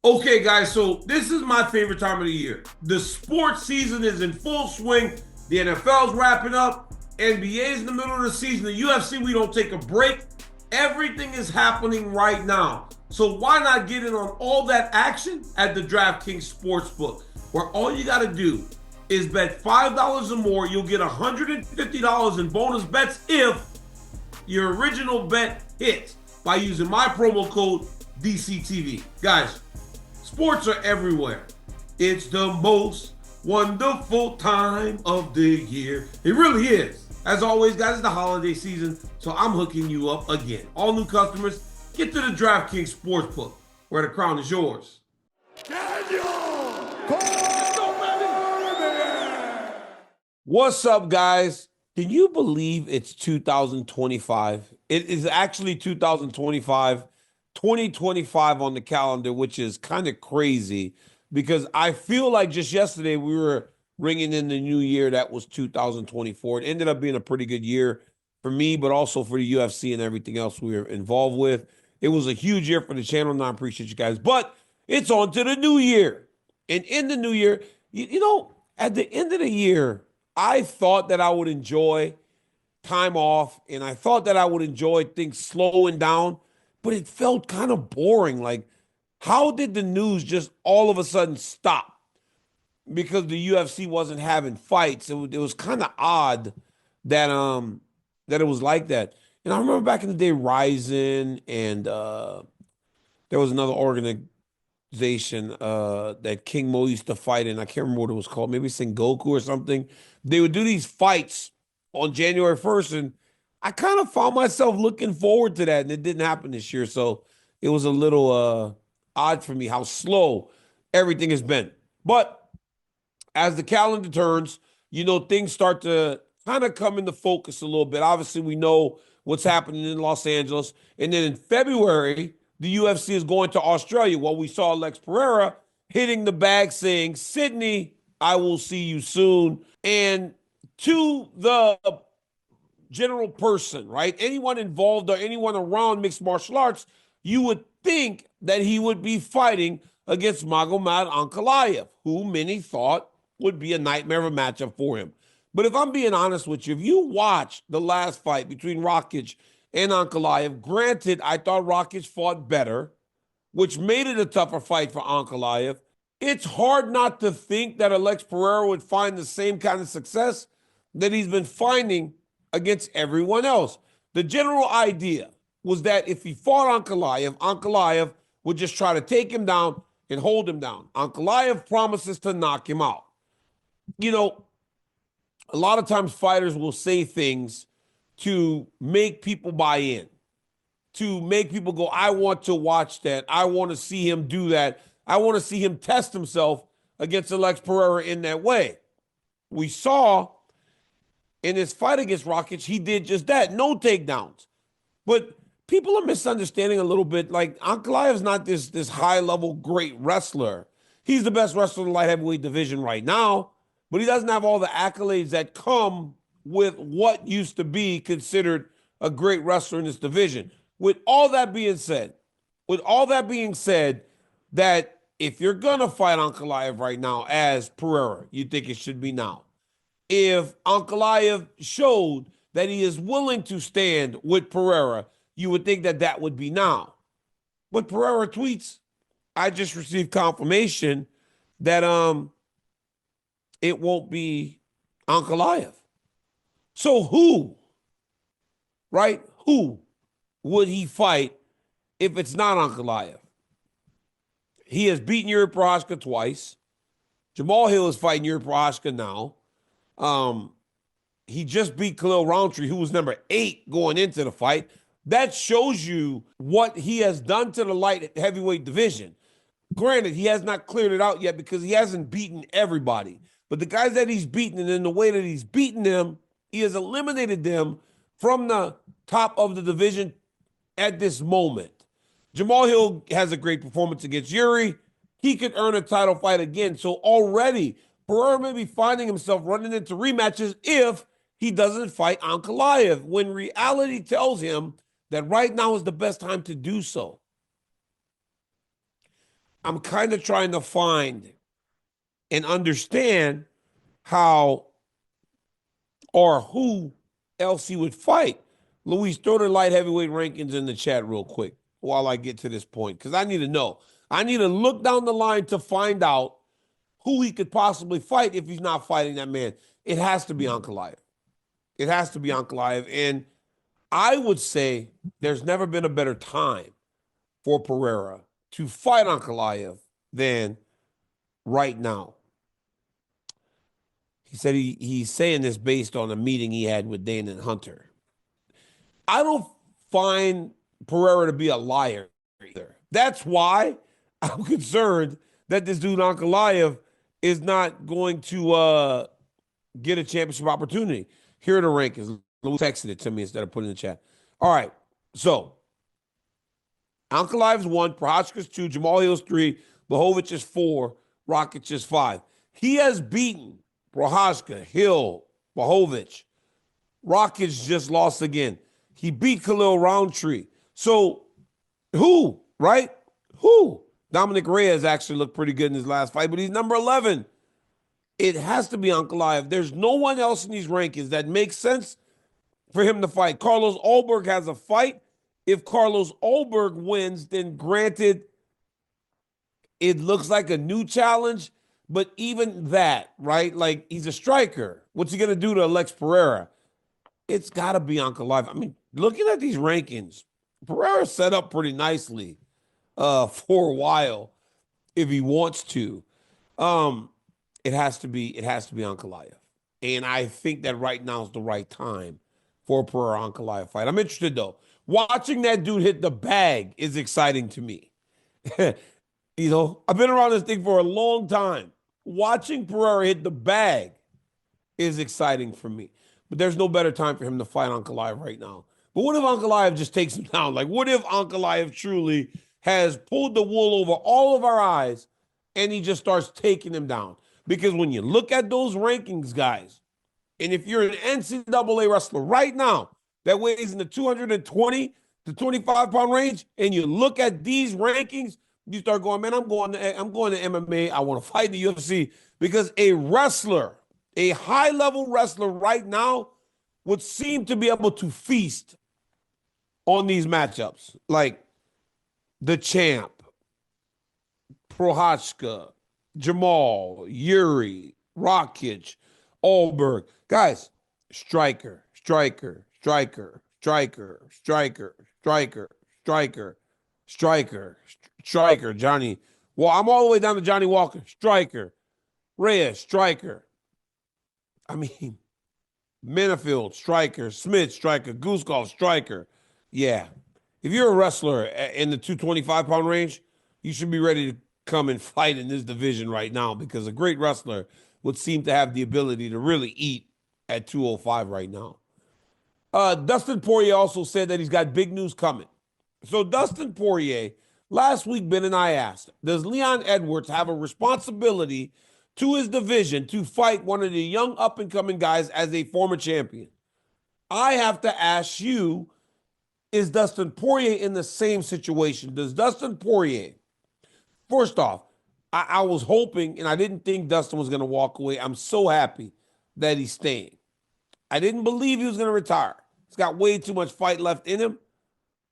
Okay, guys, so this is my favorite time of the year. The sports season is in full swing. The NFL's wrapping up. NBA's in the middle of the season. The UFC, we don't take a break. Everything is happening right now. So why not get in on all that action at the DraftKings Sportsbook, where all you got to do is bet $5 or more. You'll get $150 in bonus bets if your original bet hits by using my promo code DCTV. Guys, sports are everywhere. It's the most wonderful time of the year. It really is. As always, guys, it's the holiday season, so I'm hooking you up again. All new customers, get to the DraftKings Sportsbook, where the crown is yours. What's up, guys? Can you believe it's 2025? It is actually 2025. 2025 on the calendar, which is kind of crazy because I feel like just yesterday we were ringing in the new year that was 2024. It ended up being a pretty good year for me, but also for the UFC and everything else we were involved with. It was a huge year for the channel, and I appreciate you guys. But it's on to the new year. And in the new year, you know, at the end of the year, I thought that I would enjoy time off, and I thought that I would enjoy things slowing down. But it felt kind of boring. Like, how did the news just all of a sudden stop? Because the UFC wasn't having fights. It was kind of odd that that it was like that. And I remember back in the day, Ryzen and there was another organization that King Mo used to fight in. I can't remember what it was called. Maybe Sengoku or something. They would do these fights on January 1st, and I kind of found myself looking forward to that, and it didn't happen this year. So it was a little odd for me how slow everything has been. But as the calendar turns, you know, things start to kind of come into focus a little bit. Obviously, we know what's happening in Los Angeles. And then in February, the UFC is going to Australia. Well, we saw Alex Pereira hitting the bag saying, "Sydney, I will see you soon." And to the general person, right? Anyone involved or anyone around mixed martial arts, you would think that he would be fighting against Magomed Ankalaev, who many thought would be a nightmare of a matchup for him. But if I'm being honest with you, if you watch the last fight between Rakic and Ankalaev, granted, I thought Rakic fought better, which made it a tougher fight for Ankalaev. It's hard not to think that Alex Pereira would find the same kind of success that he's been finding against everyone else. The general idea was that if he fought Ankalaev, Ankalaev would just try to take him down and hold him down. Ankalaev promises to knock him out. You know, a lot of times fighters will say things to make people buy in, to make people go, I want to watch that. I want to see him do that. I want to see him test himself against Alex Pereira in that way. We saw in his fight against Rakic, he did just that. No takedowns. But people are misunderstanding a little bit. Like, Ankalaev is not this high-level great wrestler. He's the best wrestler in the light heavyweight division right now, but he doesn't have all the accolades that come with what used to be considered a great wrestler in this division. With all that being said, that if you're going to fight Ankalaev right now as Pereira, you think it should be now. If Ankalaev showed that he is willing to stand with Pereira, you would think that that would be now. But Pereira tweets, I just received confirmation that it won't be Ankalaev. So who, right? Who would he fight if it's not Ankalaev? He has beaten Yuri Prochazka twice. Jamal Hill is fighting Yuri Prochazka now. He just beat Khalil Roundtree, who was number 8 going into the fight. That shows you what he has done to the light heavyweight division. Granted, he has not cleared it out yet because he hasn't beaten everybody. But the guys that he's beaten, and in the way that he's beaten them, he has eliminated them from the top of the division at this moment. Jamal Hill has a great performance against Yuri. He could earn a title fight again. So already, Pereira may be finding himself running into rematches if he doesn't fight Ankalaev, when reality tells him that right now is the best time to do so. I'm kind of trying to find and understand how or who else he would fight. Luis, throw the light heavyweight rankings in the chat real quick while I get to this point, because I need to know. I need to look down the line to find out who he could possibly fight if he's not fighting that man. It has to be Ankalaev. It has to be Ankalaev. And I would say there's never been a better time for Pereira to fight Ankalaev than right now. He said he's saying this based on a meeting he had with Dana and Hunter. I don't find Pereira to be a liar either. That's why I'm concerned that this dude Ankalaev is not going to get a championship opportunity. Here are the rankings. Lou texted it to me instead of putting it in the chat. All right, so Ankalaev's 1, Prochazka's 2, Jamal Hill's 3, Blachowicz is 4, Rakic is 5. He has beaten Prochazka, Hill, Blachowicz. Rakic just lost again. He beat Khalil Roundtree. So who, right? Who? Dominic Reyes actually looked pretty good in his last fight, but he's number 11. It has to be Ankalaev. There's no one else in these rankings that makes sense for him to fight. Carlos Ulberg has a fight. If Carlos Ulberg wins, then granted, it looks like a new challenge, but even that, right? Like, he's a striker. What's he going to do to Alex Pereira? It's got to be Ankalaev. I mean, looking at these rankings, Pereira set up pretty nicely for a while if he wants to. It has to be Ankalaev. And I think that right now is the right time for a Pereira Ankalaev fight. I'm interested though. Watching that dude hit the bag is exciting to me. You know, I've been around this thing for a long time. Watching Pereira hit the bag is exciting for me. But there's no better time for him to fight Ankalaev right now. But what if Ankalaev just takes him down? Like, what if Ankalaev truly has pulled the wool over all of our eyes and he just starts taking him down? Because when you look at those rankings, guys, and if you're an NCAA wrestler right now that weighs in the 220 to 25-pound range, and you look at these rankings, you start going, man, I'm going to MMA. I want to fight the UFC, because a wrestler, a high-level wrestler right now would seem to be able to feast on these matchups. Like the champ, Prochazka, Jamal, Yuri, Rakic, Ulberg. Guys, striker, striker, striker, striker, striker, striker, striker, striker, striker, Johnny. Well, I'm all the way down to Johnny Walker. Striker. Reyes, striker. I mean, Minifield, striker. Smith, striker. Gooskov, striker. Yeah. If you're a wrestler in the 225-pound range, you should be ready to come and fight in this division right now, because a great wrestler would seem to have the ability to really eat at 205 right now. Dustin Poirier also said that he's got big news coming. So Dustin Poirier, last week, Ben and I asked, does Leon Edwards have a responsibility to his division to fight one of the young up-and-coming guys as a former champion? I have to ask you, is Dustin Poirier in the same situation? Does Dustin Poirier, first off, I was hoping, and I didn't think Dustin was going to walk away. I'm so happy that he's staying. I didn't believe he was going to retire. He's got way too much fight left in him.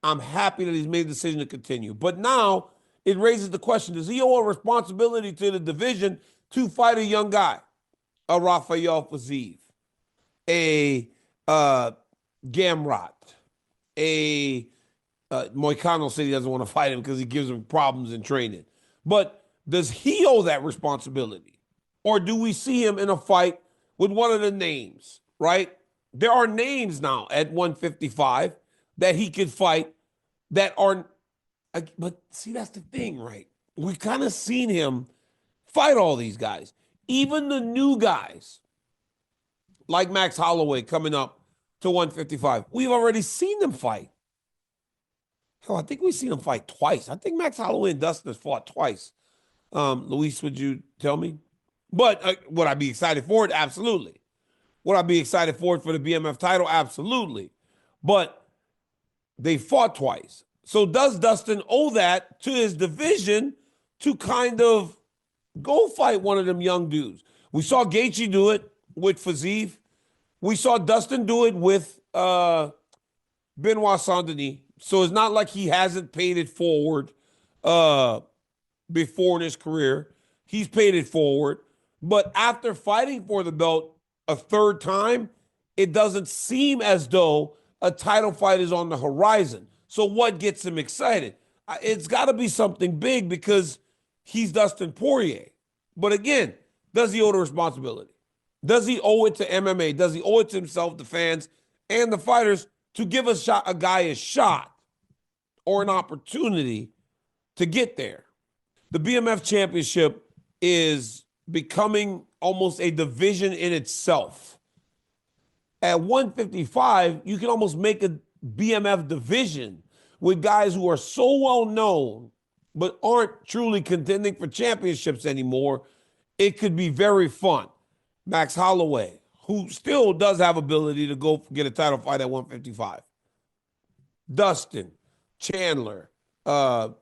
I'm happy that he's made the decision to continue. But now it raises the question, does he owe a responsibility to the division to fight a young guy? A Rafael Fiziev, a Gamrot, a Moicano said he doesn't want to fight him because he gives him problems in training. But does he owe that responsibility? Or do we see him in a fight with one of the names, right? There are names now at 155 that he could fight that are, but see, that's the thing, right? We've kind of seen him fight all these guys. Even the new guys, like Max Holloway coming up to 155. We've already seen them fight. Hell, I think we've seen them fight twice. I think Max Holloway and Dustin has fought twice. Luis, would you tell me? But would I be excited for it? Absolutely. Would I be excited for it for the BMF title? Absolutely. But they fought twice. So does Dustin owe that to his division to kind of go fight one of them young dudes. We saw Gaethje do it with Fiziev. We saw Dustin do it with Benoit Saint-Denis. So it's not like he hasn't paid it forward before in his career. He's paid it forward. But after fighting for the belt a third time, it doesn't seem as though a title fight is on the horizon. So what gets him excited? It's got to be something big because he's Dustin Poirier. But again, does he owe the responsibility? Does he owe it to MMA? Does he owe it to himself, the fans, and the fighters to give a guy a shot or an opportunity to get there? The BMF championship is becoming almost a division in itself. At 155, you can almost make a BMF division with guys who are so well known but aren't truly contending for championships anymore. It could be very fun. Max Holloway, who still does have ability to go get a title fight at 155. Dustin, Chandler, Dan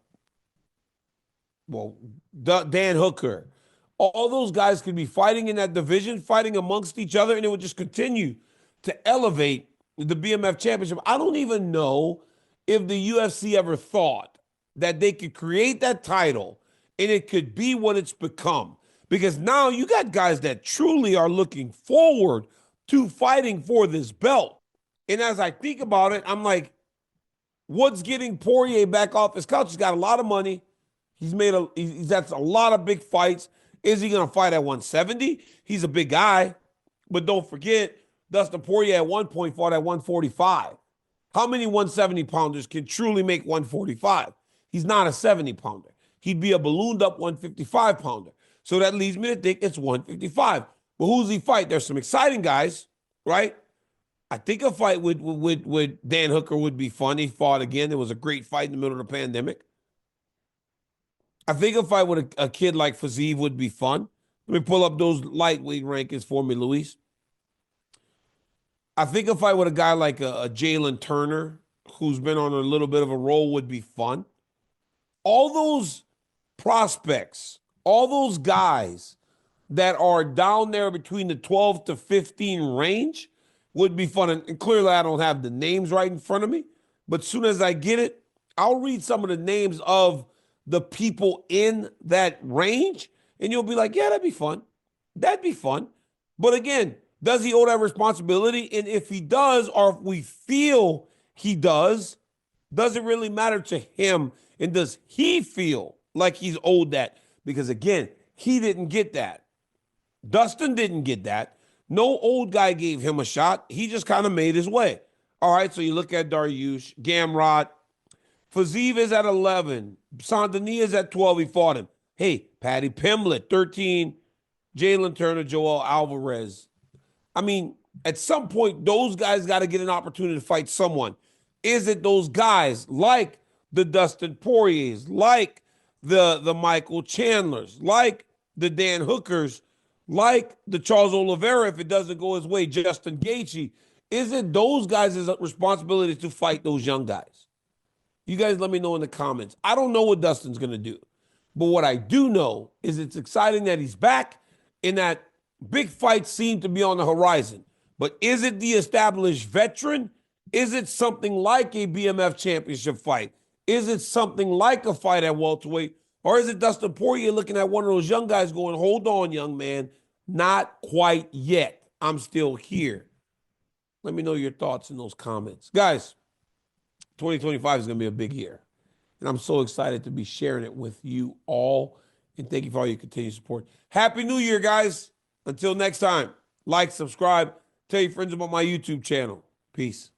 Hooker. All those guys could be fighting in that division, fighting amongst each other, and it would just continue to elevate the BMF championship. I don't even know if the UFC ever thought that they could create that title and it could be what it's become. Because now you got guys that truly are looking forward to fighting for this belt. And as I think about it, I'm like, what's getting Poirier back off his couch? He's got a lot of money. He's had a lot of big fights. Is he going to fight at 170? He's a big guy. But don't forget, Dustin Poirier at one point fought at 145. How many 170-pounders can truly make 145? He's not a 70-pounder. He'd be a ballooned up 155-pounder. So that leads me to think it's 155. But who's he fight? There's some exciting guys, right? I think a fight with Dan Hooker would be fun. He fought again. It was a great fight in the middle of the pandemic. I think a fight with a kid like Fiziev would be fun. Let me pull up those lightweight rankings for me, Luis. I think a fight with a guy like a Jalen Turner, who's been on a little bit of a roll, would be fun. All those prospects, all those guys that are down there between the 12 to 15 range would be fun. And clearly I don't have the names right in front of me, but as soon as I get it, I'll read some of the names of the people in that range, and you'll be like, yeah, that'd be fun. That'd be fun. But again, does he owe that responsibility? And if he does, or if we feel he does it really matter to him? And does he feel like he's owed that? Because again, he didn't get that. Dustin didn't get that. No old guy gave him a shot. He just kind of made his way. All right, so you look at Dariush, Gamrot. Fiziev is at 11. Saint-Denis is at 12. He fought him. Hey, Paddy Pimblett, 13. Jalen Turner, Joel Alvarez. I mean, at some point, those guys got to get an opportunity to fight someone. Is it those guys like the Dustin Poiriers, like the Michael Chandlers, like the Dan Hookers, like the Charles Oliveira, if it doesn't go his way, Justin Gaethje? Is it those guys' responsibility to fight those young guys? You guys let me know in the comments. I don't know what Dustin's going to do. But what I do know is it's exciting that he's back and that big fights seem to be on the horizon. But is it the established veteran? Is it something like a BMF championship fight? Is it something like a fight at welterweight? Or is it Dustin Poirier looking at one of those young guys going, hold on, young man, not quite yet. I'm still here. Let me know your thoughts in those comments. Guys, 2025 is going to be a big year. And I'm so excited to be sharing it with you all. And thank you for all your continued support. Happy New Year, guys. Until next time, like, subscribe, tell your friends about my YouTube channel. Peace.